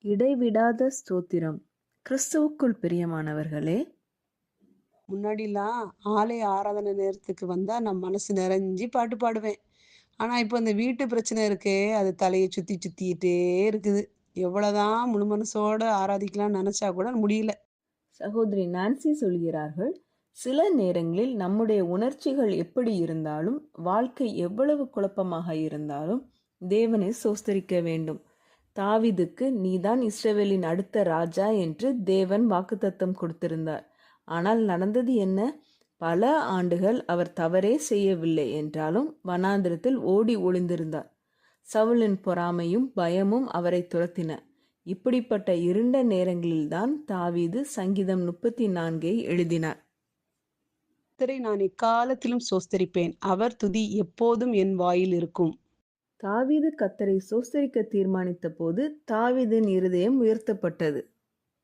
இடைவிடாத ஸ்தோத்திரம். கிறிஸ்துவுக்குள் பிரியமானவர்களே, முன்னாடிலாம் ஆலய ஆராதனை நேரத்துக்கு வந்தா நான் மனசு நிறைஞ்சு பாட்டு பாடுவேன். ஆனா, இப்போ இந்த வீட்டு பிரச்சனை இருக்கே, அது தலைய சுத்திட்டே இருக்குது. எவ்வளவுதான் முழு மனசோட ஆராதிக்கலாம்னு நெனச்சா கூட முடியல. சகோதரி நான்சி சொல்கிறார்கள், சில நேரங்களில் நம்முடைய உணர்ச்சிகள் எப்படி இருந்தாலும், வாழ்க்கை எவ்வளவு குழப்பமாக இருந்தாலும், தேவனை சோஸ்தரிக்க வேண்டும். தாவீதுக்கு நீதான் இஸ்ரவேலின் அடுத்த ராஜா என்று தேவன் வாக்குத்தத்தம் கொடுத்திருந்தார். ஆனால் நடந்தது என்ன? பல ஆண்டுகள் அவர் தவறே செய்யவில்லை என்றாலும் வனாந்திரத்தில் ஓடி ஒளிந்திருந்தார். சவுலின் பொறாமையும் பயமும் அவரை துரத்தின. இப்படிப்பட்ட இருண்ட நேரங்களில்தான் தாவீது சங்கீதம் 34 எழுதினார். கர்த்தரை நான் எக்காலத்திலும் சோஸ்தரிப்பேன். அவர் துதி எப்போதும் என் வாயில் இருக்கும். தாவீது கர்த்தரை சோஸ்தரிக்க தீர்மானித்த போது தாவீதின் இருதயம் உயர்த்தப்பட்டது.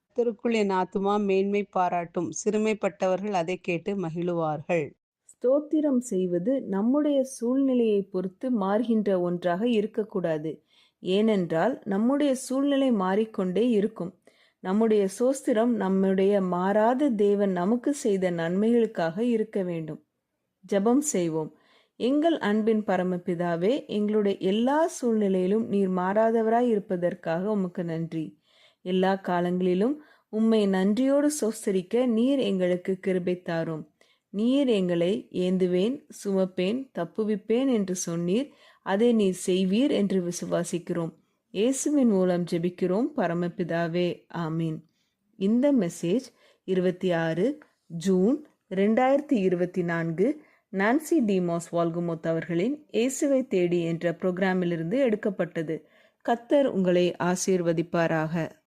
கர்த்தருக்குள் என் ஆத்துமா மேன்மை பாராட்டும். சிறுமைப்பட்டவர்கள் அதை கேட்டு மகிழுவார்கள். ஸ்தோத்திரம் செய்வது நம்முடைய சூழ்நிலையை பொறுத்து மாறுகின்ற ஒன்றாக இருக்கக்கூடாது. ஏனென்றால் நம்முடைய சூழ்நிலை மாறிக்கொண்டே இருக்கும். நம்முடைய சோஸ்திரம் நம்முடைய மாறாத தேவன் நமக்கு செய்த நன்மைகளுக்காக இருக்க வேண்டும். ஜெபம் செய்வோம். எங்கள் அன்பின் பரமபிதாவே, எங்களுடைய எல்லா சூழ்நிலையிலும் நீர் மாறாதவராய் இருப்பதற்காக உமக்கு நன்றி. எல்லா காலங்களிலும் உம்மை நன்றியோடு சோஸ்தரிக்க நீர் எங்களுக்கு கிருபை தாரும். நீர் எங்களை ஏந்துவேன், சுமப்பேன், தப்புவிப்பேன் என்று சொன்னீர். அதை நீர் செய்வீர் என்று விசுவாசிக்கிறோம். இயேசுவின் மூலம் ஜெபிக்கிறோம் பரமபிதாவே, ஆமீன். இந்த மெசேஜ் 26 ஜூன் 2024 நான்சி டிமோஸ் வால்குமோத் அவர்களின் இயேசுவை தேடி என்ற புரோகிராமிலிருந்து எடுக்கப்பட்டது. கர்த்தர் உங்களை ஆசீர்வதிப்பாராக.